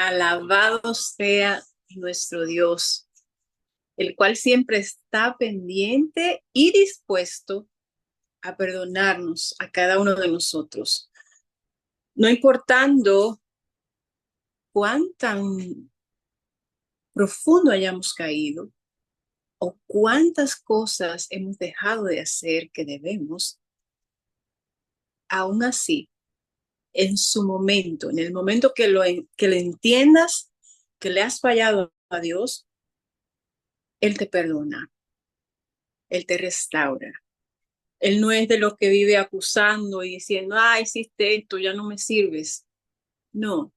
Alabado sea nuestro Dios, el cual siempre está pendiente y dispuesto a perdonarnos a cada uno de nosotros, no importando cuán tan profundo hayamos caído o cuántas cosas hemos dejado de hacer que debemos. Aún así, en su momento, en el momento que lo entiendas, que le has fallado a Dios, Él te perdona, Él te restaura. Él no es de los que vive acusando y diciendo, ah, hiciste esto, ya no me sirves. No,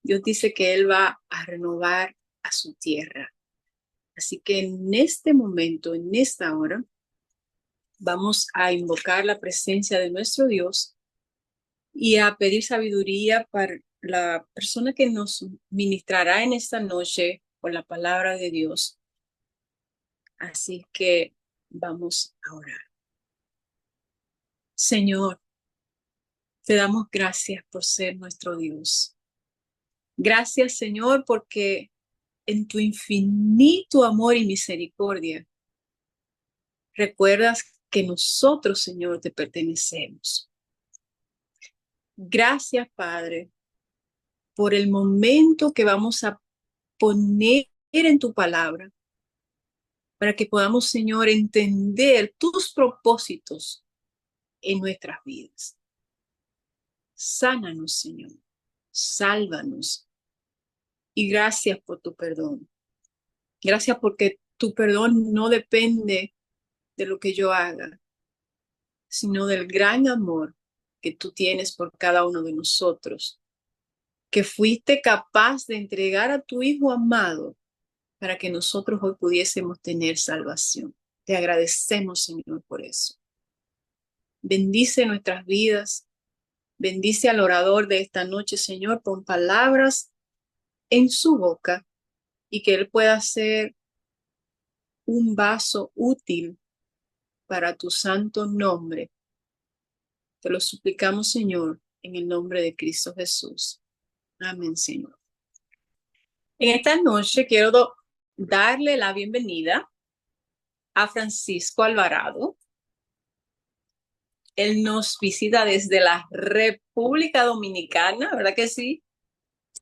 Dios dice que Él va a renovar a su tierra. Así que en este momento, en esta hora, vamos a invocar la presencia de nuestro Dios y a pedir sabiduría para la persona que nos ministrará en esta noche con la palabra de Dios. Así que vamos a orar. Señor, te damos gracias por ser nuestro Dios. Gracias, Señor, porque en tu infinito amor y misericordia recuerdas que nosotros, Señor, te pertenecemos. Gracias, Padre, por el momento que vamos a poner en tu palabra para que podamos, Señor, entender tus propósitos en nuestras vidas. Sánanos, Señor. Sálvanos. Y gracias por tu perdón. Gracias porque tu perdón no depende de lo que yo haga, sino del gran amor que tú tienes por cada uno de nosotros, que fuiste capaz de entregar a tu Hijo amado para que nosotros hoy pudiésemos tener salvación. Te agradecemos, Señor, por eso. Bendice nuestras vidas, bendice al orador de esta noche, Señor, con palabras en su boca y que él pueda ser un vaso útil para tu santo nombre. Te lo suplicamos, Señor, en el nombre de Cristo Jesús. Amén, Señor. En esta noche quiero darle la bienvenida a Francisco Alvarado. Él nos visita desde la República Dominicana, ¿verdad que sí,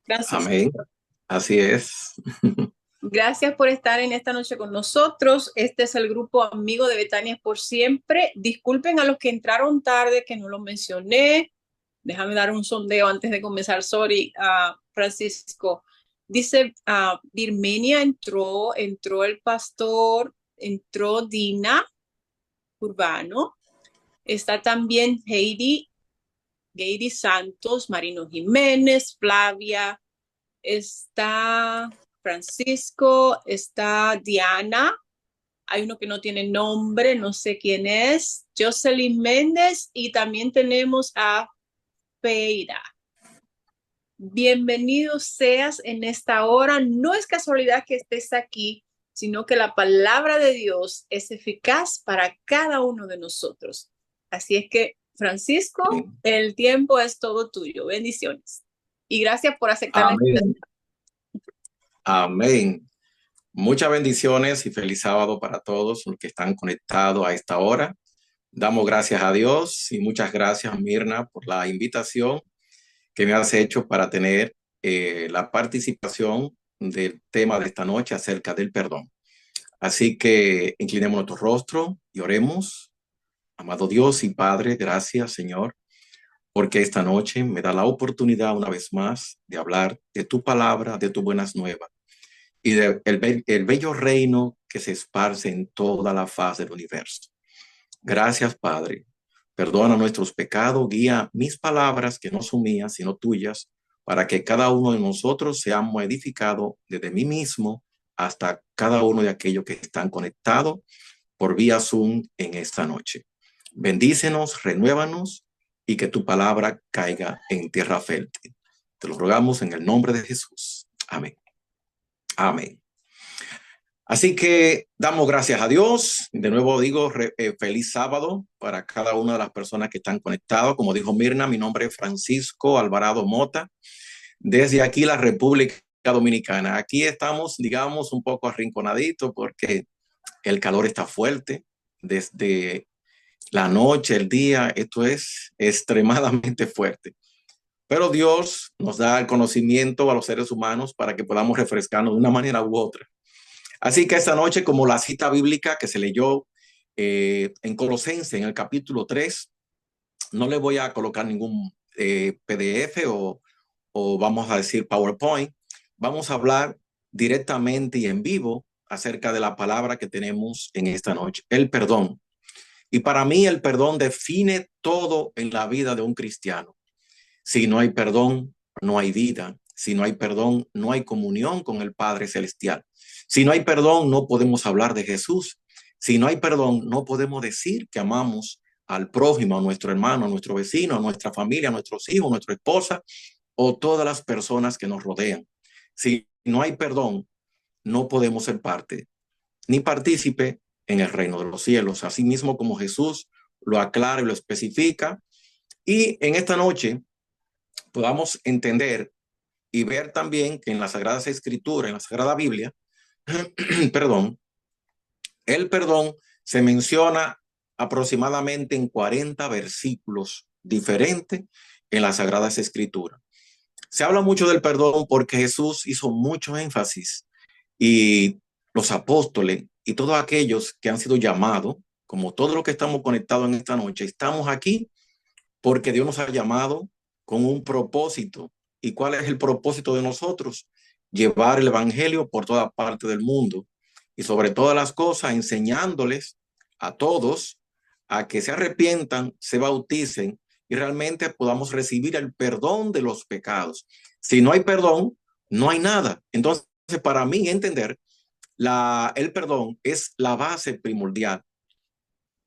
Francisco? Amén. Así es. Gracias por estar en esta noche con nosotros. Este es el grupo Amigo de Betania por Siempre. Disculpen a los que entraron tarde, que no lo mencioné. Déjame dar un sondeo antes de comenzar. Sorry, Francisco. Dice, Birmenia entró el pastor, entró Dina Urbano. Está también Heidi Santos, Marino Jiménez, Flavia, está Francisco, está Diana, hay uno que no tiene nombre, no sé quién es, Jocelyn Méndez y también tenemos a Feira. Bienvenido seas en esta hora. No es casualidad que estés aquí, sino que la palabra de Dios es eficaz para cada uno de nosotros. Así es que, Francisco, el tiempo es todo tuyo. Bendiciones. Y gracias por aceptar la invitación. Amén. Amén. Muchas bendiciones y feliz sábado para todos los que están conectados a esta hora. Damos gracias a Dios y muchas gracias, Mirna, por la invitación que me has hecho para tener la participación del tema de esta noche acerca del perdón. Así que inclinemos nuestro rostro y oremos. Amado Dios y Padre, gracias, Señor, porque esta noche me da la oportunidad una vez más de hablar de tu palabra, de tus buenas nuevas y del el bello reino que se esparce en toda la faz del universo. Gracias, Padre. Perdona nuestros pecados, guía mis palabras que no son mías, sino tuyas, para que cada uno de nosotros seamos edificados desde mí mismo hasta cada uno de aquellos que están conectados por vía Zoom en esta noche. Bendícenos, renuévanos y que tu palabra caiga en tierra fértil. Te lo rogamos en el nombre de Jesús. Amén. Amén. Así que damos gracias a Dios. De nuevo digo, feliz sábado para cada una de las personas que están conectadas. Como dijo Mirna, mi nombre es Francisco Alvarado Mota. desde aquí la República Dominicana. Aquí estamos, digamos, un poco arrinconaditos porque el calor está fuerte desde la noche, el día, esto es extremadamente fuerte. Pero Dios nos da el conocimiento a los seres humanos para que podamos refrescarnos de una manera u otra. Así que esta noche, como la cita bíblica que se leyó en Colosenses, en el capítulo 3, no le voy a colocar ningún PDF o vamos a decir PowerPoint. Vamos a hablar directamente y en vivo acerca de la palabra que tenemos en esta noche, el perdón. Y para mí el perdón define todo en la vida de un cristiano. Si no hay perdón, no hay vida. Si no hay perdón, no hay comunión con el Padre Celestial. Si no hay perdón, no podemos hablar de Jesús. Si no hay perdón, no podemos decir que amamos al prójimo, a nuestro hermano, a nuestro vecino, a nuestra familia, a nuestros hijos, a nuestra esposa o todas las personas que nos rodean. Si no hay perdón, no podemos ser parte ni partícipe en el reino de los cielos. Así mismo como Jesús lo aclara y lo especifica. Y en esta noche podamos entender y ver también que en las Sagradas Escrituras, en la Sagrada Biblia, perdón, el perdón se menciona aproximadamente en 40 versículos diferentes en las Sagradas Escrituras. Se habla mucho del perdón porque Jesús hizo mucho énfasis y los apóstoles y todos aquellos que han sido llamados, como todos los que estamos conectados en esta noche, estamos aquí porque Dios nos ha llamado con un propósito. ¿Y cuál es el propósito de nosotros? Llevar el evangelio por toda parte del mundo y sobre todas las cosas enseñándoles a todos a que se arrepientan, se bauticen y realmente podamos recibir el perdón de los pecados. Si no hay perdón, no hay nada. Entonces, para mí entender el perdón es la base primordial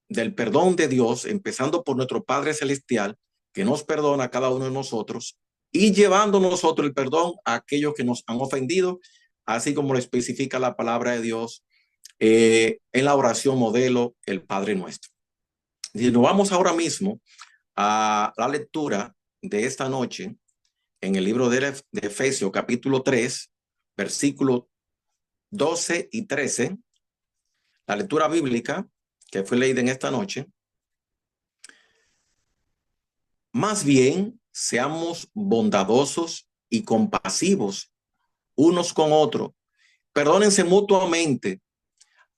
del perdón de Dios, empezando por nuestro Padre Celestial, que nos perdona a cada uno de nosotros y llevando nosotros el perdón a aquellos que nos han ofendido, así como lo especifica la palabra de Dios en la oración modelo, el Padre Nuestro. Y nos vamos ahora mismo a la lectura de esta noche en el libro de Efesios, capítulo 3, versículos 12 y 13, la lectura bíblica que fue leída en esta noche. Más bien, seamos bondadosos y compasivos unos con otros. Perdónense mutuamente,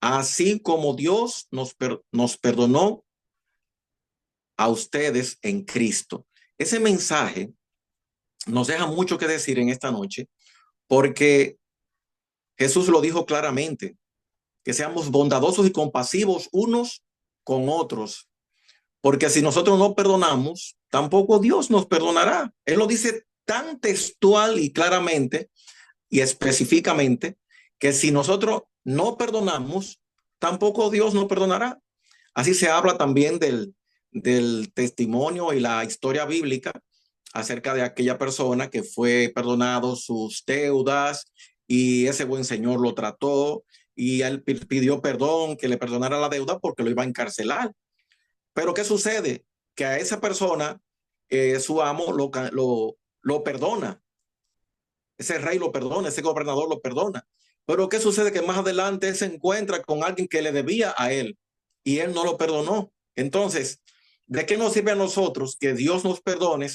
así como Dios nos perdonó a ustedes en Cristo. Ese mensaje nos deja mucho que decir en esta noche, porque Jesús lo dijo claramente, que seamos bondadosos y compasivos unos con otros, porque si nosotros no perdonamos, tampoco Dios nos perdonará. Él lo dice tan textual y claramente y específicamente que si nosotros no perdonamos, tampoco Dios nos perdonará. Así se habla también del testimonio y la historia bíblica acerca de aquella persona que fue perdonado sus deudas y ese buen señor lo trató y él pidió perdón, que le perdonara la deuda porque lo iba a encarcelar. Pero ¿qué sucede? Que a esa persona su amo lo perdona, ese rey lo perdona, ese gobernador lo perdona. Pero ¿qué sucede? Que más adelante él se encuentra con alguien que le debía a él y él no lo perdonó. Entonces, ¿de qué nos sirve a nosotros que Dios nos perdone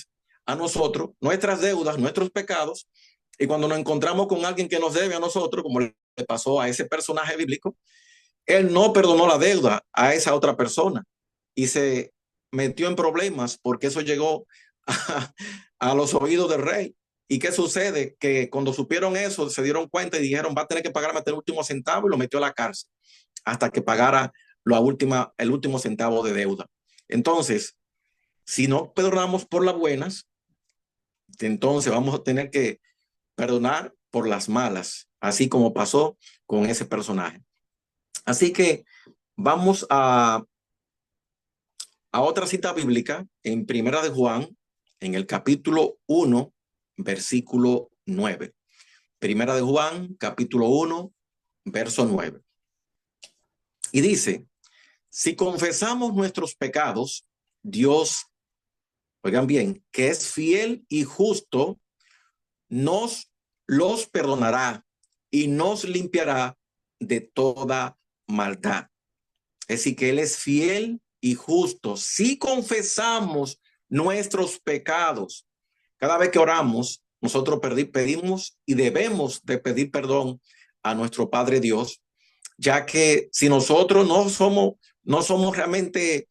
a nosotros nuestras deudas, nuestros pecados? Y cuando nos encontramos con alguien que nos debe a nosotros, como le pasó a ese personaje bíblico, él no perdonó la deuda a esa otra persona y se metió en problemas porque eso llegó a los oídos del rey. ¿Y qué sucede? Que cuando supieron eso, se dieron cuenta y dijeron, va a tener que pagarme hasta el último centavo y lo metió a la cárcel hasta que pagara el último centavo de deuda. Entonces, si no perdonamos por las buenas, entonces vamos a tener que perdonar por las malas, así como pasó con ese personaje. Así que vamos a otra cita bíblica en Primera de Juan, en el capítulo 1, versículo 9. Primera de Juan, capítulo 1, verso 9. Y dice, si confesamos nuestros pecados, Dios, oigan bien, que es fiel y justo nos los perdonará y nos limpiará de toda maldad. Es decir, que Él es fiel y justo. Si confesamos nuestros pecados, cada vez que oramos, nosotros pedimos y debemos de pedir perdón a nuestro Padre Dios, ya que si nosotros no somos realmente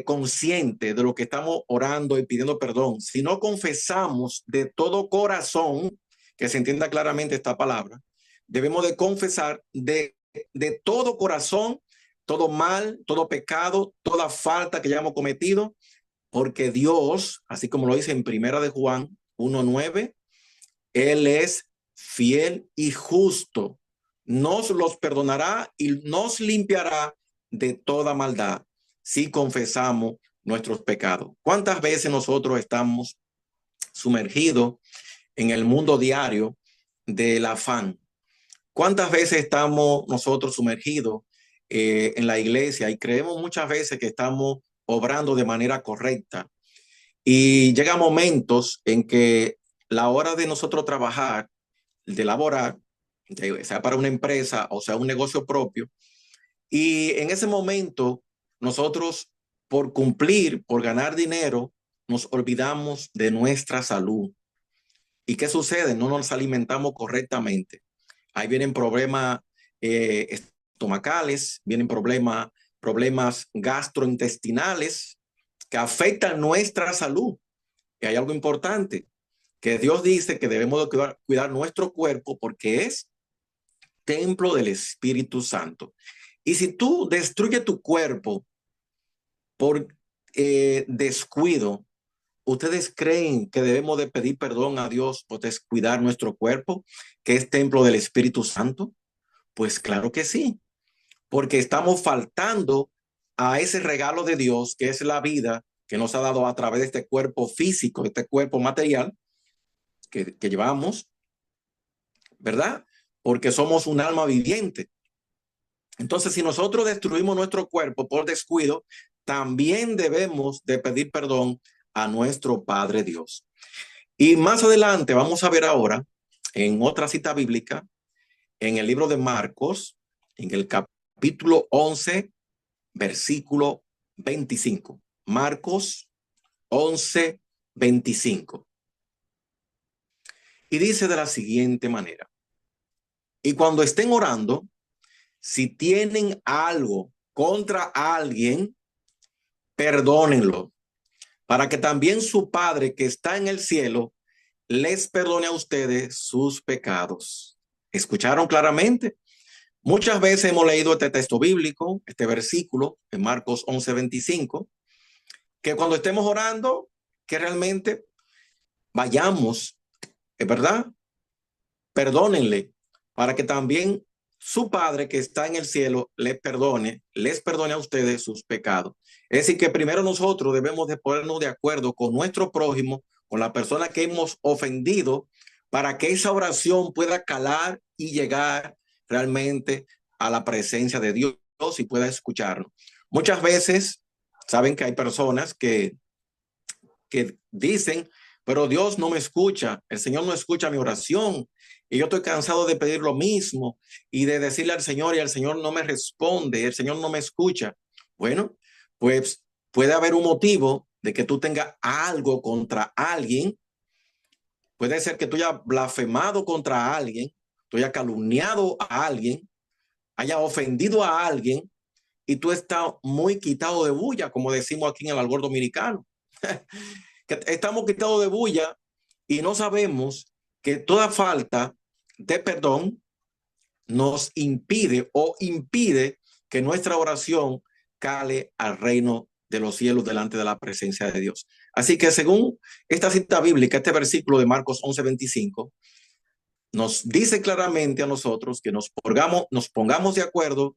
conscientes de lo que estamos orando y pidiendo perdón, si no confesamos de todo corazón, que se entienda claramente esta palabra, debemos de confesar de todo corazón, todo mal, todo pecado, toda falta que hayamos cometido, porque Dios, así como lo dice en Primera de Juan 1:9, Él es fiel y justo, nos los perdonará y nos limpiará de toda maldad si confesamos nuestros pecados. ¿Cuántas veces nosotros estamos sumergidos en el mundo diario del afán? ¿Cuántas veces estamos nosotros sumergidos en la iglesia y creemos muchas veces que estamos obrando de manera correcta? Y llega momentos en que la hora de nosotros trabajar, de laborar, sea para una empresa o sea un negocio propio, y en ese momento nosotros por cumplir, por ganar dinero, nos olvidamos de nuestra salud. ¿Y qué sucede? No nos alimentamos correctamente. Ahí vienen problemas estomacales, vienen problemas gastrointestinales que afectan nuestra salud. Y hay algo importante, que Dios dice que debemos de cuidar nuestro cuerpo porque es templo del Espíritu Santo. Y si tú destruyes tu cuerpo por descuido, ¿ustedes creen que debemos de pedir perdón a Dios por descuidar nuestro cuerpo, que es templo del Espíritu Santo? Pues claro que sí, porque estamos faltando a ese regalo de Dios, que es la vida que nos ha dado a través de este cuerpo físico, de este cuerpo material que llevamos, ¿verdad? Porque somos un alma viviente. Entonces, si nosotros destruimos nuestro cuerpo por descuido, también debemos de pedir perdón a nuestro Padre Dios. Y más adelante vamos a ver ahora, en otra cita bíblica, en el libro de Marcos, en el capítulo 11, versículo 25. Marcos 11, 25. Y dice de la siguiente manera: y cuando estén orando, si tienen algo contra alguien, perdónenlo, para que también su Padre que está en el cielo les perdone a ustedes sus pecados. ¿Escucharon claramente? Muchas veces hemos leído este texto bíblico, este versículo en Marcos 11:25, que cuando estemos orando, que realmente vayamos, es verdad, perdónenle, para que también su Padre que está en el cielo les perdone a ustedes sus pecados. Es decir, que primero nosotros debemos de ponernos de acuerdo con nuestro prójimo, con la persona que hemos ofendido, para que esa oración pueda calar y llegar realmente a la presencia de Dios y pueda escucharnos. Muchas veces saben que hay personas que dicen, pero Dios no me escucha, el Señor no escucha mi oración y yo estoy cansado de pedir lo mismo y de decirle al Señor y el Señor no me responde, el Señor no me escucha. Bueno, pues puede haber un motivo de que tú tengas algo contra alguien. Puede ser que tú hayas blasfemado contra alguien, tú hayas calumniado a alguien, hayas ofendido a alguien y tú estás muy quitado de bulla, como decimos aquí en el albor dominicano. Que estamos quitados de bulla y no sabemos que toda falta de perdón nos impide que nuestra oración cale al reino de los cielos delante de la presencia de Dios. Así que según esta cita bíblica, este versículo de Marcos 11:25, nos dice claramente a nosotros que nos pongamos de acuerdo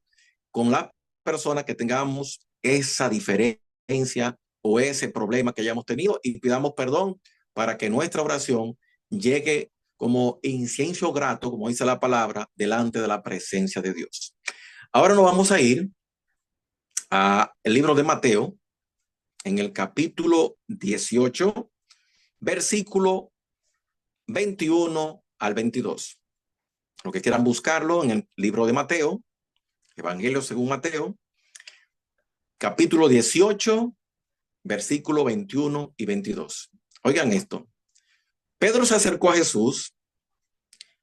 con la persona que tengamos esa diferencia o ese problema que hayamos tenido y pidamos perdón para que nuestra oración llegue como incienso grato, como dice la palabra, delante de la presencia de Dios. Ahora nos vamos a ir al libro de Mateo, en el capítulo 18, versículo 21 al 22. Los que quieran buscarlo en el libro de Mateo, Evangelio según Mateo, capítulo 18, versículo 21 y 22. Oigan esto. Pedro se acercó a Jesús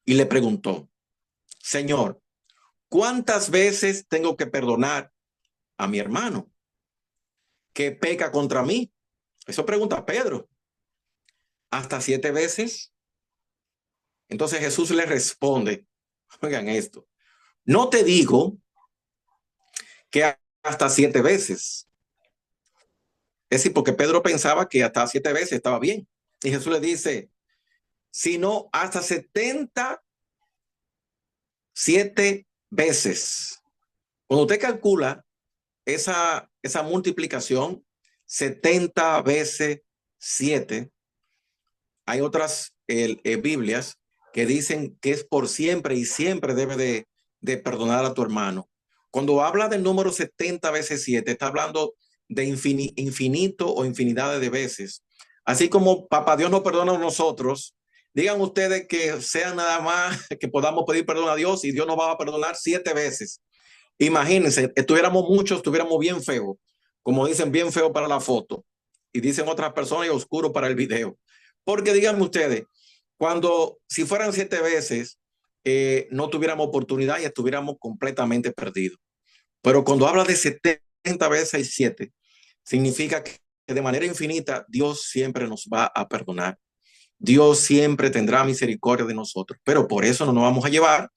y le preguntó, Señor, ¿cuántas veces tengo que perdonar a mi hermano que peca contra mí? Eso pregunta Pedro. ¿Hasta 7 veces? Entonces Jesús le responde, oigan esto, no te digo que hasta 7 veces. Es decir, porque Pedro pensaba que hasta 7 veces estaba bien. Y Jesús le dice, sino hasta 77 veces. Cuando usted calcula esa multiplicación, 70 veces 7, hay otras Biblias que dicen que es por siempre y siempre debe de perdonar a tu hermano. Cuando habla del número 70 veces 7, está hablando de infinito o infinidades de veces. Así como Papá Dios nos perdona a nosotros, digan ustedes que sean nada más que podamos pedir perdón a Dios y Dios nos va a perdonar 7 veces. Imagínense, estuviéramos muchos, estuviéramos bien feos, como dicen, bien feo para la foto, y dicen otras personas y oscuro para el video. Porque díganme ustedes, cuando si fueran 7 veces, no tuviéramos oportunidad y estuviéramos completamente perdidos. Pero cuando habla de 70 veces 7, significa que de manera infinita Dios siempre nos va a perdonar. Dios siempre tendrá misericordia de nosotros. Pero por eso no nos vamos a llevar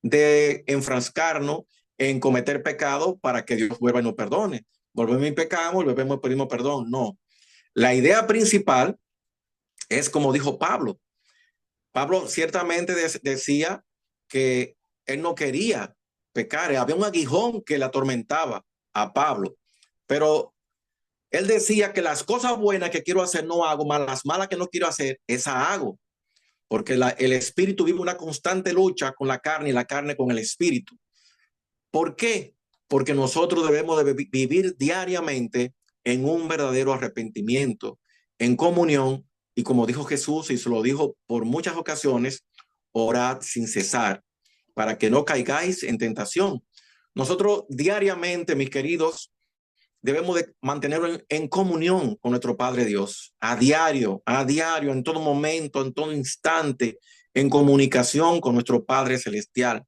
de enfrascarnos en cometer pecado para que Dios vuelva y nos perdone. Volvemos y pecamos, volvemos y pedimos perdón. No. La idea principal es como dijo Pablo. Pablo ciertamente decía que él no quería pecar. Había un aguijón que le atormentaba a Pablo. Pero él decía que las cosas buenas que quiero hacer no hago, más las malas que no quiero hacer, esa hago. Porque el espíritu vive una constante lucha con la carne y la carne con el espíritu. ¿Por qué? Porque nosotros debemos de vivir diariamente en un verdadero arrepentimiento, en comunión, y como dijo Jesús, y se lo dijo por muchas ocasiones, orad sin cesar, para que no caigáis en tentación. Nosotros diariamente, mis queridos, debemos de mantenerlo en comunión con nuestro Padre Dios, a diario, en todo momento, en todo instante, en comunicación con nuestro Padre Celestial.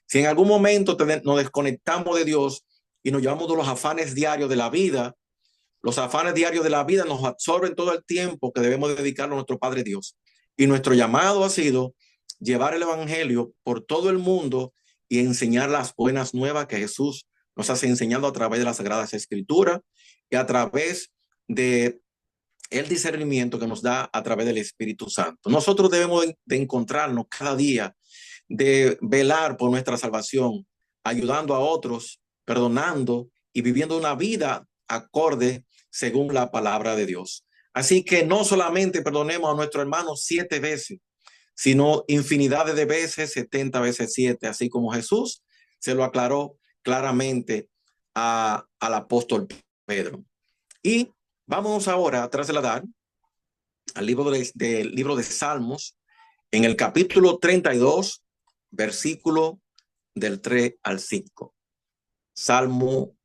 Si en algún momento nos desconectamos de Dios y nos llevamos de los afanes diarios de la vida, los afanes diarios de la vida nos absorben todo el tiempo que debemos dedicarlo a nuestro Padre Dios. Y nuestro llamado ha sido llevar el Evangelio por todo el mundo y enseñar las buenas nuevas que Jesús nos hace enseñando a través de las Sagradas Escrituras y a través de el discernimiento que nos da a través del Espíritu Santo. Nosotros debemos de encontrarnos cada día, de velar por nuestra salvación, ayudando a otros, perdonando y viviendo una vida acorde según la palabra de Dios. Así que no solamente perdonemos a nuestro hermano 7 veces, sino infinidades de veces, 70 veces 7, así como Jesús se lo aclaró claramente al apóstol Pedro. Y vamos ahora a trasladar al libro de Salmos, en el capítulo 32, versículo del 3 al 5. Salmo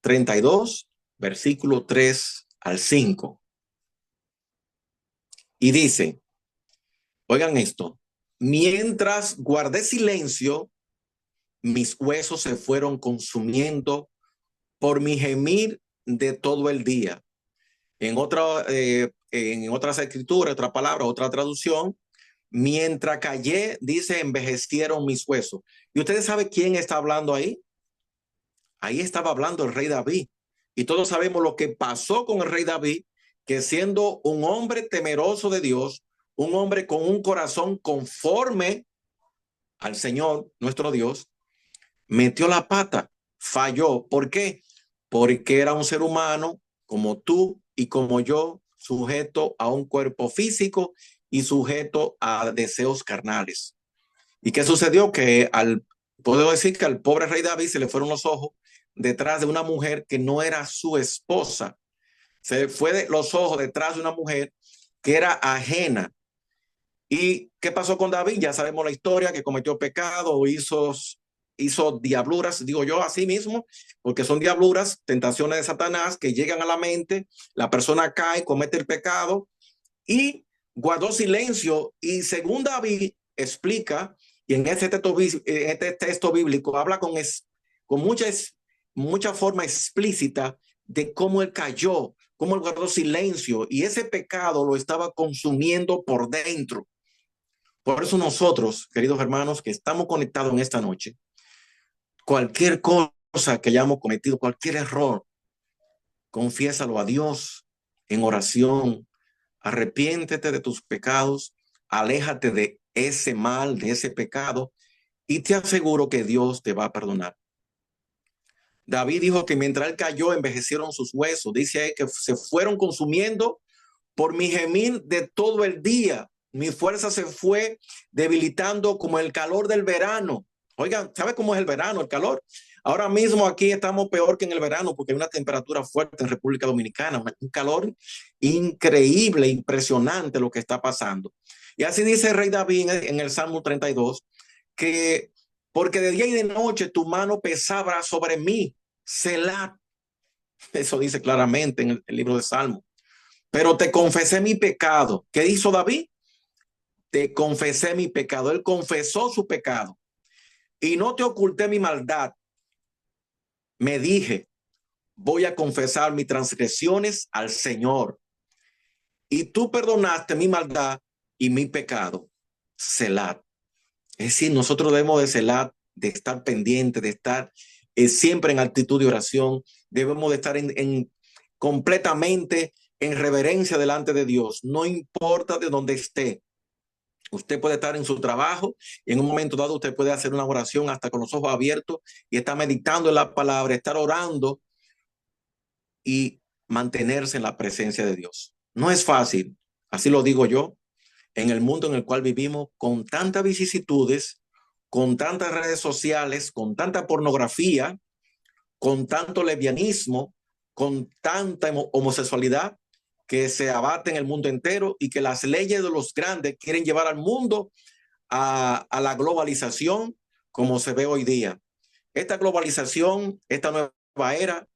32, versículo 3 al 5. Y dice, oigan esto, mientras guardé silencio, mis huesos se fueron consumiendo por mi gemir de todo el día. En otras escrituras, otra palabra, otra traducción, mientras callé, dice, envejecieron mis huesos. ¿Y ustedes saben quién está hablando ahí? Ahí estaba hablando el rey David. Y todos sabemos lo que pasó con el rey David, que siendo un hombre temeroso de Dios, un hombre con un corazón conforme al Señor, nuestro Dios, metió la pata, falló. ¿Por qué? Porque era un ser humano como tú y como yo, sujeto a un cuerpo físico y sujeto a deseos carnales. ¿Y qué sucedió? Puedo decir que al pobre rey David se le fueron los ojos detrás de una mujer que no era su esposa. Se fue los ojos detrás de una mujer que era ajena. ¿Y qué pasó con David? Ya sabemos la historia, que cometió pecado o hizo diabluras, digo yo así mismo, porque son diabluras, tentaciones de Satanás que llegan a la mente, la persona cae, comete el pecado y guardó silencio. Y según David explica, y en este texto bíblico habla con mucha forma explícita de cómo él cayó, cómo él guardó silencio y ese pecado lo estaba consumiendo por dentro. Por eso nosotros, queridos hermanos, que estamos conectados en esta noche, cualquier cosa que hayamos cometido, cualquier error, confiésalo a Dios en oración, arrepiéntete de tus pecados, aléjate de ese mal, de ese pecado, y te aseguro que Dios te va a perdonar. David dijo que mientras él cayó, envejecieron sus huesos. Dice ahí que se fueron consumiendo por mi gemir de todo el día. Mi fuerza se fue debilitando como el calor del verano. Oigan, ¿sabe cómo es el verano, el calor? Ahora mismo aquí estamos peor que en el verano porque hay una temperatura fuerte en República Dominicana, un calor increíble, impresionante lo que está pasando. Y así dice el rey David en el Salmo 32, que porque de día y de noche tu mano pesaba sobre mí, Selah. Eso dice claramente en el libro de Salmo. Pero te confesé mi pecado. ¿Qué hizo David? Te confesé mi pecado. Él confesó su pecado. Y no te oculté mi maldad. Me dije, voy a confesar mis transgresiones al Señor. Y tú perdonaste mi maldad y mi pecado. Selah. Es decir, nosotros debemos de celar, de estar pendiente, de estar siempre en actitud de oración. Debemos de estar completamente en reverencia delante de Dios. No importa de dónde esté. Usted puede estar en su trabajo y en un momento dado usted puede hacer una oración hasta con los ojos abiertos y estar meditando en la palabra, estar orando y mantenerse en la presencia de Dios. No es fácil, así lo digo yo, en el mundo en el cual vivimos con tantas vicisitudes, con tantas redes sociales, con tanta pornografía, con tanto lesbianismo, con tanta homosexualidad que se abate en el mundo entero y que las leyes de los grandes quieren llevar al mundo a la globalización como se ve hoy día. Esta globalización, esta nueva era,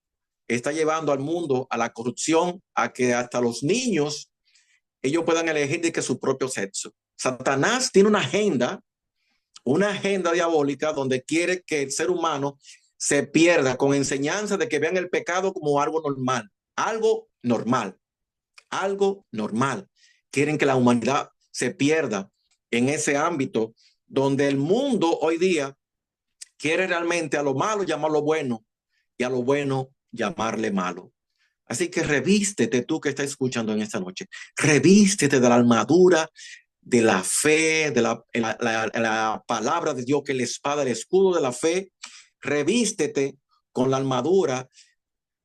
está llevando al mundo a la corrupción, a que hasta los niños, ellos puedan elegir de que su propio sexo. Satanás tiene una agenda diabólica donde quiere que el ser humano se pierda con enseñanza de que vean el pecado como algo normal, algo normal, algo normal. Quieren que la humanidad se pierda en ese ámbito donde el mundo hoy día quiere realmente a lo malo llamarlo bueno y a lo bueno llamarle malo. Así que revístete tú que estás escuchando en esta noche, revístete de la armadura, de la fe, de la palabra de Dios, que es la espada, el escudo de la fe. Revístete con la armadura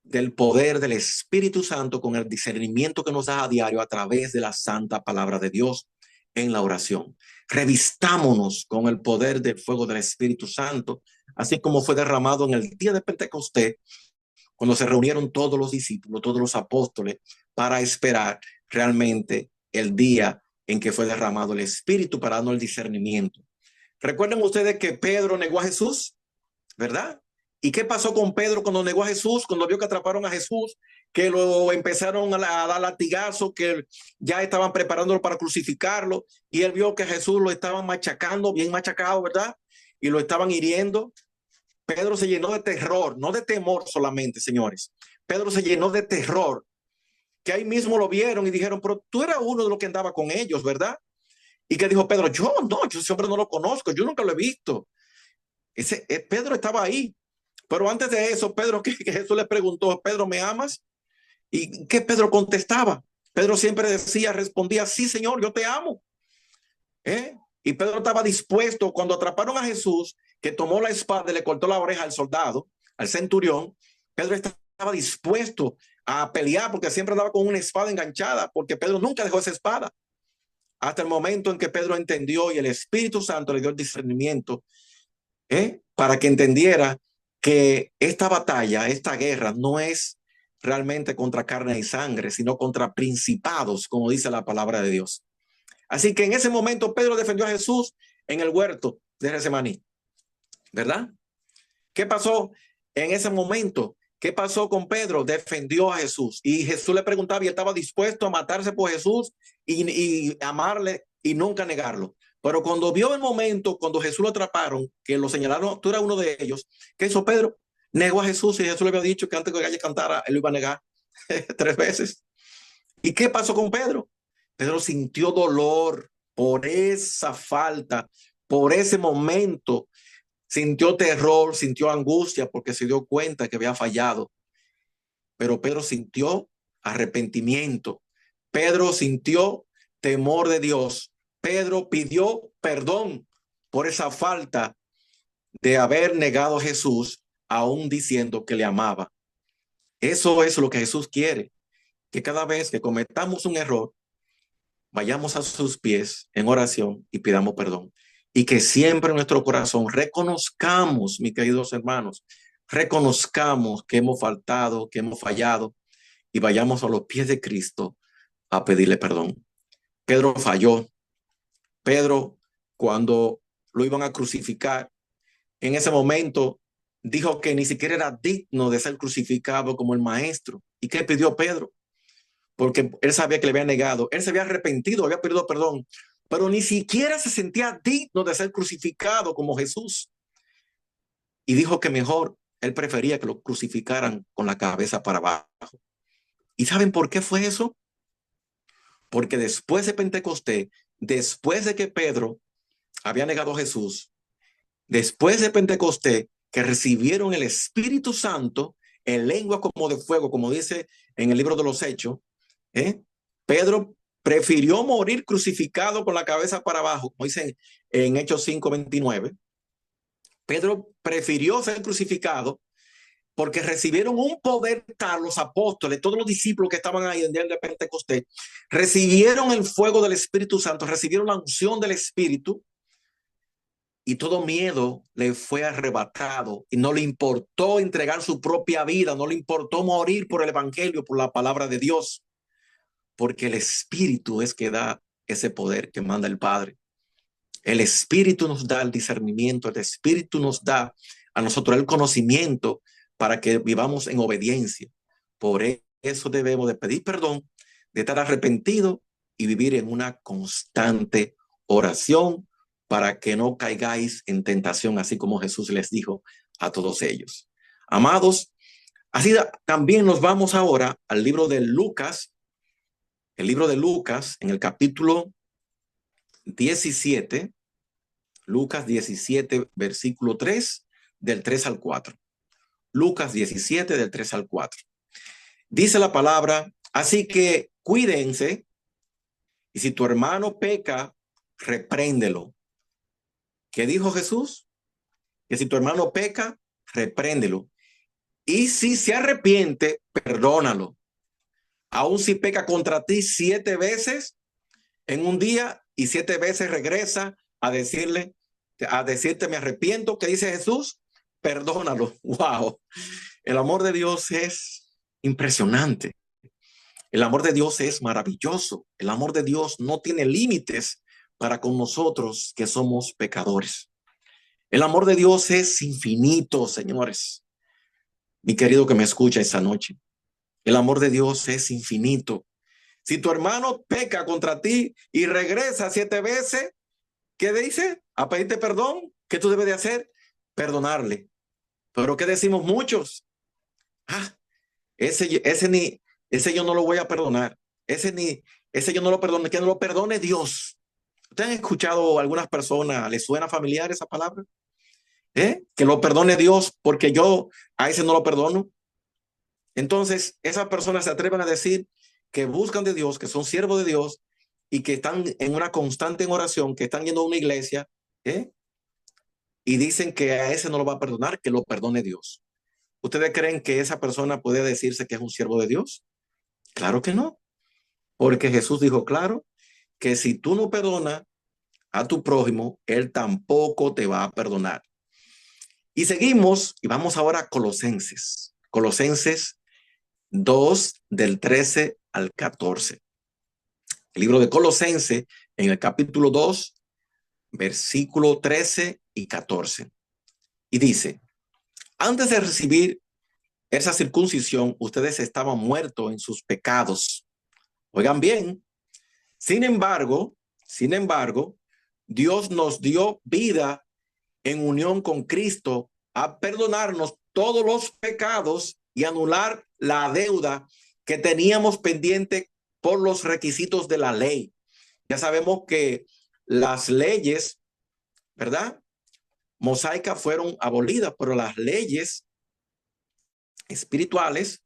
del poder del Espíritu Santo, con el discernimiento que nos da a diario a través de la santa palabra de Dios en la oración. Revistámonos con el poder del fuego del Espíritu Santo, así como fue derramado en el día de Pentecostés, cuando se reunieron todos los discípulos, todos los apóstoles, para esperar realmente el día en que fue derramado el Espíritu para darnos el discernimiento. Recuerden ustedes que Pedro negó a Jesús, ¿verdad? ¿Y qué pasó con Pedro cuando negó a Jesús? Cuando vio que atraparon a Jesús, que lo empezaron a dar latigazos, que ya estaban preparándolo para crucificarlo, y él vio que Jesús lo estaban machacando, bien machacado, ¿verdad? Y lo estaban hiriendo. Pedro se llenó de terror, no de temor solamente, señores. Pedro se llenó de terror, que ahí mismo lo vieron y dijeron, pero tú eras uno de los que andaba con ellos, ¿verdad? Y que dijo Pedro, yo no, yo ese hombre no lo conozco, yo nunca lo he visto. Pedro estaba ahí. Pero antes de eso, Pedro, que Jesús le preguntó, Pedro, ¿me amas? ¿Y qué Pedro contestaba? Pedro siempre decía, respondía, sí, Señor, yo te amo. ¿Eh? Y Pedro estaba dispuesto, cuando atraparon a Jesús, que tomó la espada y le cortó la oreja al soldado, al centurión, Pedro estaba dispuesto a pelear porque siempre andaba con una espada enganchada, porque Pedro nunca dejó esa espada. Hasta el momento en que Pedro entendió y el Espíritu Santo le dio el discernimiento, para que entendiera que esta batalla, esta guerra, no es realmente contra carne y sangre, sino contra principados, como dice la palabra de Dios. Así que en ese momento Pedro defendió a Jesús en el huerto de Getsemaní, ¿verdad? ¿Qué pasó en ese momento? ¿Qué pasó con Pedro? Defendió a Jesús. Y Jesús le preguntaba y estaba dispuesto a matarse por Jesús y amarle y nunca negarlo. Pero cuando vio el momento, cuando Jesús lo atraparon, que lo señalaron, tú eras uno de ellos, ¿qué hizo Pedro? Negó a Jesús y Jesús le había dicho que antes que Gallo cantara, él lo iba a negar 3 veces. ¿Y qué pasó con Pedro? Pedro sintió dolor por esa falta, por ese momento. Sintió terror, sintió angustia porque se dio cuenta que había fallado. Pero Pedro sintió arrepentimiento. Pedro sintió temor de Dios. Pedro pidió perdón por esa falta de haber negado a Jesús, aún diciendo que le amaba. Eso es lo que Jesús quiere, que cada vez que cometamos un error, vayamos a sus pies en oración y pidamos perdón. Y que siempre en nuestro corazón reconozcamos, mis queridos hermanos, reconozcamos que hemos faltado, que hemos fallado y vayamos a los pies de Cristo a pedirle perdón. Pedro falló. Pedro, cuando lo iban a crucificar, en ese momento dijo que ni siquiera era digno de ser crucificado como el maestro. ¿Y qué pidió Pedro? Porque él sabía que le había negado, él se había arrepentido, había pedido perdón, pero ni siquiera se sentía digno de ser crucificado como Jesús. Y dijo que mejor, él prefería que lo crucificaran con la cabeza para abajo. ¿Y saben por qué fue eso? Porque después de Pentecostés, después de que Pedro había negado a Jesús, después de Pentecostés, que recibieron el Espíritu Santo en lengua como de fuego, como dice en el libro de los Hechos, Pedro prefirió morir crucificado con la cabeza para abajo, como dice en Hechos 5:29. Pedro prefirió ser crucificado porque recibieron un poder tal, los apóstoles, todos los discípulos que estaban ahí en el día de Pentecostés, recibieron el fuego del Espíritu Santo, recibieron la unción del Espíritu y todo miedo le fue arrebatado y no le importó entregar su propia vida, no le importó morir por el Evangelio, por la palabra de Dios, porque el Espíritu es que da ese poder que manda el Padre. El Espíritu nos da el discernimiento, el Espíritu nos da a nosotros el conocimiento para que vivamos en obediencia. Por eso debemos de pedir perdón, de estar arrepentido y vivir en una constante oración para que no caigáis en tentación, así como Jesús les dijo a todos ellos. Amados, así también nos vamos ahora al libro de Lucas, el libro de Lucas en el capítulo 17, Lucas 17, versículo 3, del 3 al 4. Lucas 17, del 3 al 4. Dice la palabra, así que cuídense, y si tu hermano peca, repréndelo. ¿Qué dijo Jesús? Que si tu hermano peca, repréndelo. Y si se arrepiente, perdónalo. Aun si peca contra ti 7 veces en un día y 7 veces regresa a decirte me arrepiento, ¿qué dice Jesús? Perdónalo. Wow. El amor de Dios es impresionante. El amor de Dios es maravilloso. El amor de Dios no tiene límites para con nosotros que somos pecadores. El amor de Dios es infinito, señores. Mi querido que me escucha esta noche. El amor de Dios es infinito. Si tu hermano peca contra ti y regresa 7 veces, ¿qué dice? A pedirte perdón. ¿Qué tú debes de hacer? Perdonarle. Pero ¿qué decimos muchos? Ah, ese yo no lo voy a perdonar. Ese yo no lo perdono. Que no lo perdone Dios. ¿Ustedes han escuchado a algunas personas? ¿Les suena familiar esa palabra? Que lo perdone Dios porque yo a ese no lo perdono. Entonces, esas personas se atreven a decir que buscan de Dios, que son siervos de Dios y que están en una constante en oración, que están yendo a una iglesia, y dicen que a ese no lo va a perdonar, que lo perdone Dios. ¿Ustedes creen que esa persona puede decirse que es un siervo de Dios? Claro que no, porque Jesús dijo claro que si tú no perdonas a tu prójimo, él tampoco te va a perdonar. Y seguimos y vamos ahora a Colosenses. Colosenses 2 del 13 al 14. El libro de Colosenses en el capítulo 2, versículo 13 y 14. Y dice, antes de recibir esa circuncisión, ustedes estaban muertos en sus pecados. Oigan bien, sin embargo, Dios nos dio vida en unión con Cristo a perdonarnos todos los pecados y anular la deuda que teníamos pendiente por los requisitos de la ley. Ya sabemos que las leyes, ¿verdad? Mosaicas fueron abolidas, pero las leyes espirituales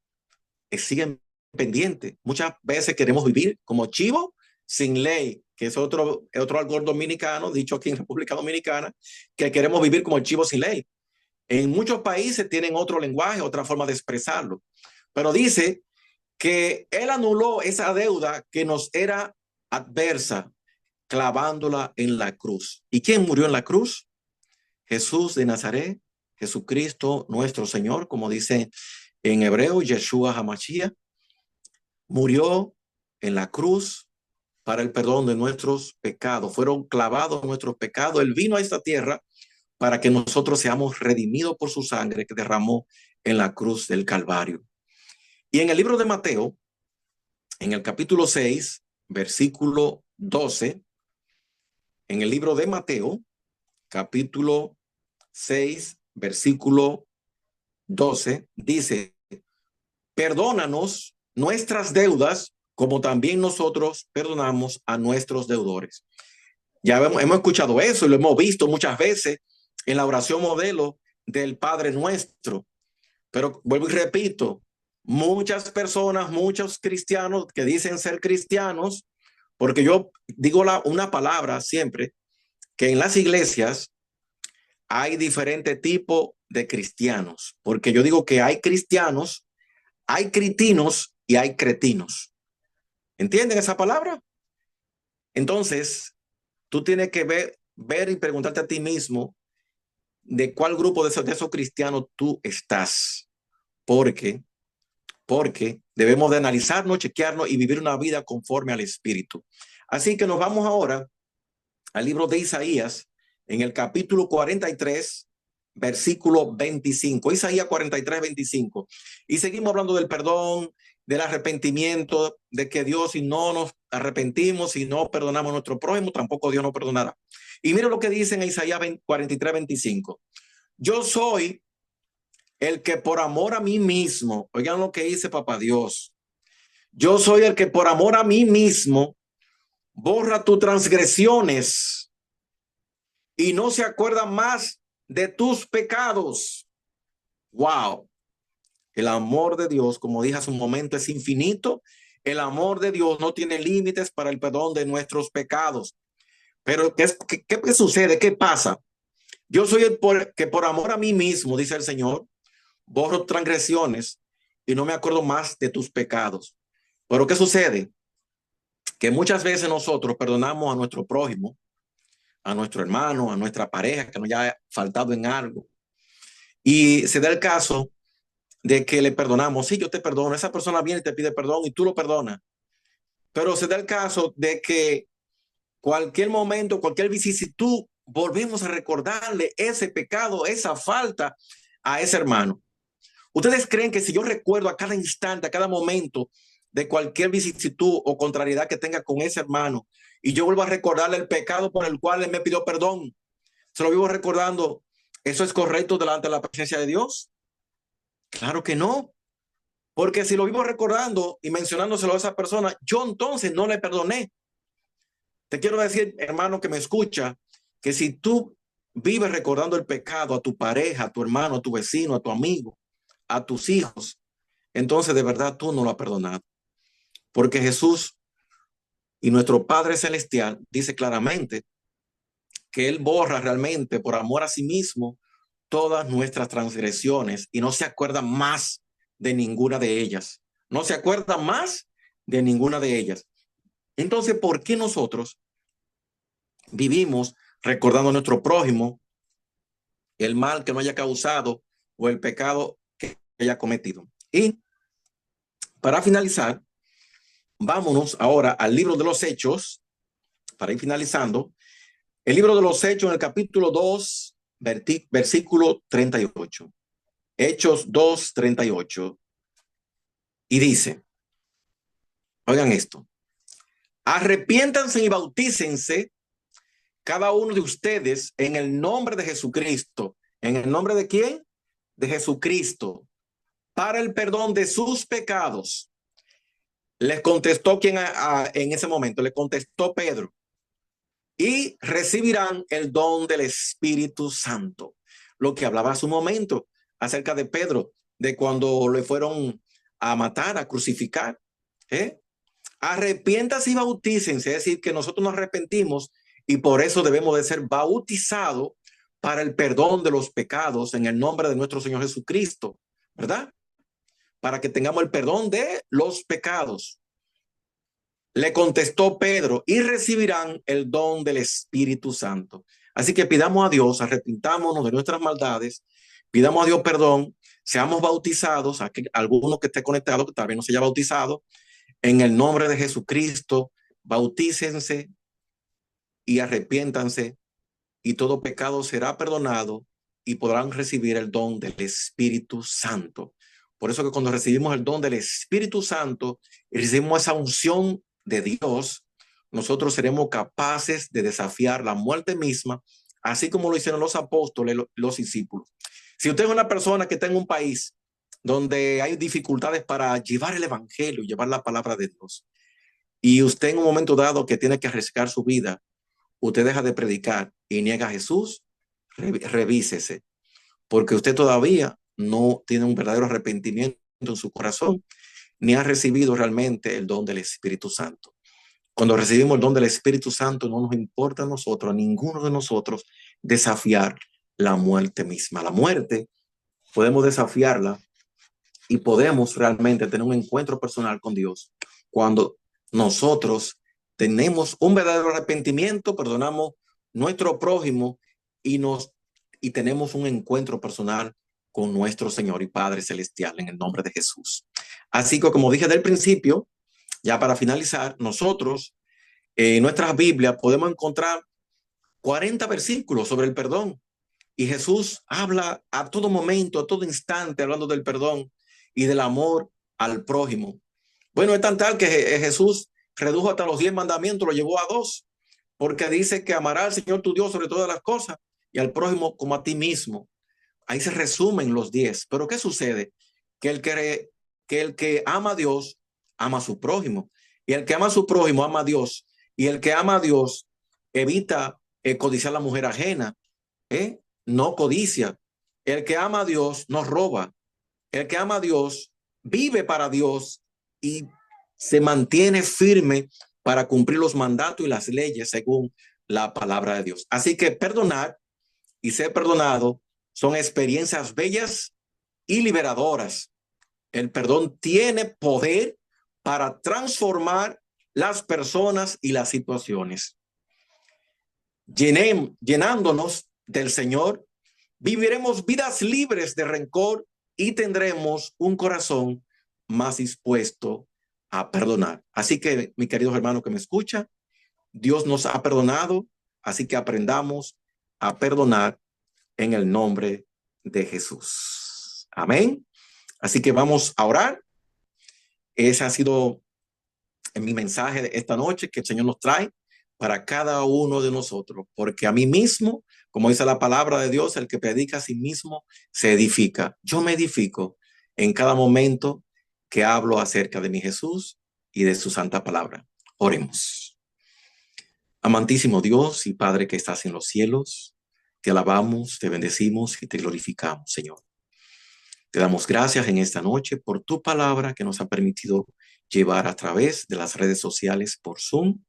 siguen pendientes. Muchas veces queremos vivir como chivo sin ley, que es otro algo dominicano, dicho aquí en República Dominicana, que queremos vivir como el chivo sin ley. En muchos países tienen otro lenguaje, otra forma de expresarlo, pero dice que él anuló esa deuda que nos era adversa, clavándola en la cruz. ¿Y quién murió en la cruz? Jesús de Nazaret, Jesucristo nuestro Señor, como dice en hebreo, Yeshua HaMashiach, murió en la cruz para el perdón de nuestros pecados. Fueron clavados nuestros pecados. Él vino a esta tierra para que nosotros seamos redimidos por su sangre que derramó en la cruz del Calvario. Y en el libro de Mateo, en el capítulo 6, versículo 12, en el libro de Mateo, capítulo 6, versículo 12, dice, perdónanos nuestras deudas como también nosotros perdonamos a nuestros deudores. Ya hemos escuchado eso y lo hemos visto muchas veces en la oración modelo del Padre Nuestro. Pero vuelvo y repito, muchas personas, muchos cristianos que dicen ser cristianos, porque yo digo una palabra siempre, que en las iglesias hay diferentes tipos de cristianos, porque yo digo que hay cristianos, hay cretinos y hay cretinos. ¿Entienden esa palabra? Entonces, tú tienes que ver y preguntarte a ti mismo de cuál grupo de esos cristianos tú estás. Porque debemos de analizarnos, chequearnos y vivir una vida conforme al Espíritu. Así que nos vamos ahora al libro de Isaías, en el capítulo 43, versículo 25. Isaías 43, 25. Y seguimos hablando del perdón, del arrepentimiento, de que Dios, si no nos arrepentimos, si no perdonamos a nuestro prójimo, tampoco Dios nos perdonará. Y mira lo que dice en Isaías 43, 25. Yo soy el que por amor a mí mismo, oigan lo que dice Papá Dios, yo soy el que por amor a mí mismo borra tus transgresiones y no se acuerda más de tus pecados. Wow. El amor de Dios, como dije hace un momento, es infinito. El amor de Dios no tiene límites para el perdón de nuestros pecados. Pero ¿qué sucede? ¿Qué pasa? Yo soy el que por amor a mí mismo, dice el Señor, borro transgresiones y no me acuerdo más de tus pecados. Pero ¿qué sucede? Que muchas veces nosotros perdonamos a nuestro prójimo, a nuestro hermano, a nuestra pareja que nos haya faltado en algo. Y se da el caso de que le perdonamos. Sí, yo te perdono. Esa persona viene y te pide perdón y tú lo perdonas. Pero se da el caso de que cualquier momento, cualquier vicisitud, volvemos a recordarle ese pecado, esa falta a ese hermano. ¿Ustedes creen que si yo recuerdo a cada instante, a cada momento de cualquier vicisitud o contrariedad que tenga con ese hermano y yo vuelvo a recordarle el pecado por el cual él me pidió perdón, se lo vivo recordando, eso es correcto delante de la presencia de Dios? Claro que no, porque si lo vivo recordando y mencionándoselo a esa persona, yo entonces no le perdoné. Te quiero decir, hermano que me escucha, que si tú vives recordando el pecado a tu pareja, a tu hermano, a tu vecino, a tu amigo, a tus hijos, entonces de verdad tú no lo has perdonado. Porque Jesús y nuestro Padre Celestial dice claramente que Él borra realmente por amor a sí mismo todas nuestras transgresiones y no se acuerda más de ninguna de ellas. No se acuerda más de ninguna de ellas. Entonces, ¿por qué nosotros vivimos recordando a nuestro prójimo el mal que no haya causado o el pecado que haya cometido? Y para finalizar, vámonos ahora al libro de los Hechos, para ir finalizando, el libro de los Hechos en el capítulo 2, versículo 38. Hechos 2, 38. Y dice, oigan esto, arrepiéntanse y bautícense cada uno de ustedes en el nombre de Jesucristo. ¿En el nombre de quién? De Jesucristo, para el perdón de sus pecados. Les contestó quien en ese momento, le contestó Pedro, y recibirán el don del Espíritu Santo. Lo que hablaba hace un momento acerca de Pedro, de cuando le fueron a matar, a crucificar. Arrepiéntase y bautícense, es decir, que nosotros nos arrepentimos y por eso debemos de ser bautizados para el perdón de los pecados en el nombre de nuestro Señor Jesucristo, ¿verdad? Para que tengamos el perdón de los pecados. Le contestó Pedro, y recibirán el don del Espíritu Santo. Así que pidamos a Dios, arrepintámonos de nuestras maldades, pidamos a Dios perdón, seamos bautizados, alguno que esté conectado, que tal vez no se haya bautizado, en el nombre de Jesucristo, bautícense y arrepiéntanse, y todo pecado será perdonado y podrán recibir el don del Espíritu Santo. Por eso que cuando recibimos el don del Espíritu Santo y recibimos esa unción de Dios, nosotros seremos capaces de desafiar la muerte misma, así como lo hicieron los apóstoles, los discípulos. Si usted es una persona que está en un país donde hay dificultades para llevar el evangelio, llevar la palabra de Dios, y usted en un momento dado que tiene que arriesgar su vida, usted deja de predicar y niega a Jesús, revísese, porque usted todavía no tiene un verdadero arrepentimiento en su corazón, ni ha recibido realmente el don del Espíritu Santo. Cuando recibimos el don del Espíritu Santo, no nos importa a nosotros, a ninguno de nosotros, desafiar la muerte misma. La muerte podemos desafiarla y podemos realmente tener un encuentro personal con Dios cuando nosotros tenemos un verdadero arrepentimiento, perdonamos nuestro prójimo y, y tenemos un encuentro personal con nuestro Señor y Padre Celestial en el nombre de Jesús. Así que como dije del principio, ya para finalizar, nosotros en nuestras Biblias podemos encontrar 40 versículos sobre el perdón. Y Jesús habla a todo momento, a todo instante, hablando del perdón y del amor al prójimo. Bueno, es tan tal que Jesús redujo hasta los 10 mandamientos, lo llevó a 2, porque dice que amará al Señor tu Dios sobre todas las cosas y al prójimo como a ti mismo. Ahí se resumen los 10. Pero ¿qué sucede? Que el que ama a Dios, ama a su prójimo. Y el que ama a su prójimo, ama a Dios. Y el que ama a Dios, evita codiciar a la mujer ajena. No codicia. El que ama a Dios no roba. El que ama a Dios vive para Dios y se mantiene firme para cumplir los mandatos y las leyes según la palabra de Dios. Así que perdonar y ser perdonado son experiencias bellas y liberadoras. El perdón tiene poder para transformar las personas y las situaciones. Llenándonos del Señor, viviremos vidas libres de rencor y tendremos un corazón más dispuesto a perdonar. Así que, mi querido hermano que me escucha, Dios nos ha perdonado, así que aprendamos a perdonar en el nombre de Jesús. Amén. Así que vamos a orar. Ese ha sido mi mensaje de esta noche que el Señor nos trae para cada uno de nosotros, porque a mí mismo, como dice la palabra de Dios, el que predica a sí mismo se edifica. Yo me edifico en cada momento que hablo acerca de mi Jesús y de su santa palabra. Oremos. Amantísimo Dios y Padre que estás en los cielos, te alabamos, te bendecimos y te glorificamos, Señor. Te damos gracias en esta noche por tu palabra que nos ha permitido llevar a través de las redes sociales por Zoom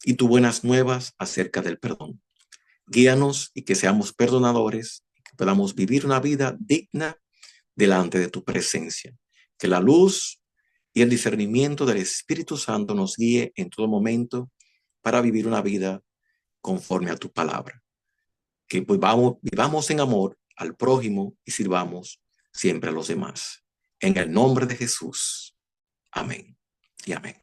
y tus buenas nuevas acerca del perdón. Guíanos y que seamos perdonadores, que podamos vivir una vida digna delante de tu presencia. Que la luz y el discernimiento del Espíritu Santo nos guíe en todo momento para vivir una vida conforme a tu palabra. Que vivamos en amor al prójimo y sirvamos siempre a los demás. En el nombre de Jesús. Amén y amén.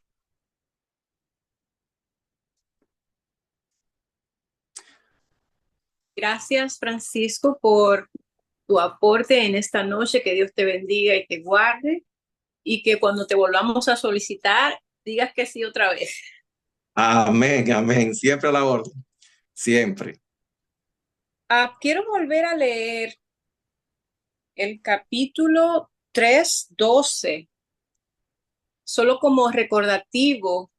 Gracias, Francisco, por tu aporte en esta noche. Que Dios te bendiga y te guarde. Y que cuando te volvamos a solicitar, digas que sí otra vez. Amén, amén. Siempre a la orden. Siempre. Quiero volver a leer el capítulo 3:12, solo como recordativo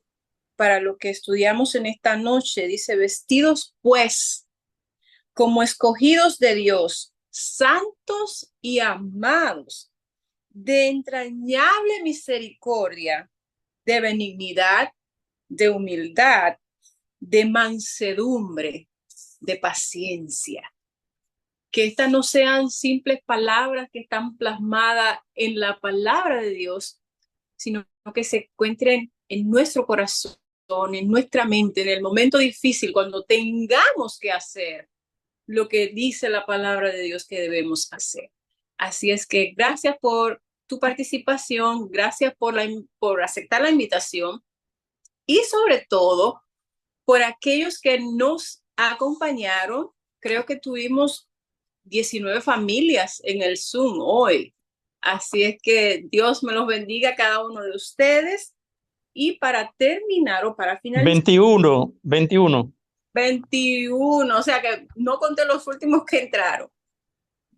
para lo que estudiamos en esta noche. Dice, vestidos pues como escogidos de Dios, santos y amados, de entrañable misericordia, de benignidad, de humildad, de mansedumbre, de paciencia. Que estas no sean simples palabras que están plasmadas en la palabra de Dios, sino que se encuentren en nuestro corazón, en nuestra mente, en el momento difícil, cuando tengamos que hacer lo que dice la palabra de Dios que debemos hacer. Así es que gracias por tu participación, gracias por aceptar la invitación y sobre todo por aquellos que nos acompañaron. Creo que tuvimos 19 familias en el Zoom hoy. Así es que Dios me los bendiga a cada uno de ustedes. Y para terminar o para finalizar, 21. 21, o sea que no conté los últimos que entraron.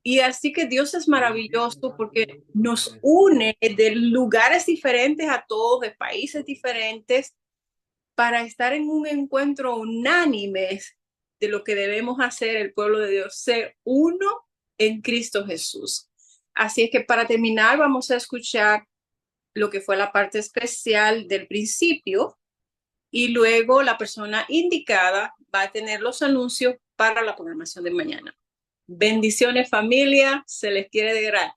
Y así que Dios es maravilloso porque nos une de lugares diferentes a todos, de países diferentes, para estar en un encuentro unánime de lo que debemos hacer el pueblo de Dios, ser uno en Cristo Jesús. Así es que para terminar vamos a escuchar lo que fue la parte especial del principio y luego la persona indicada va a tener los anuncios para la programación de mañana. Bendiciones, familia, se les quiere de gran.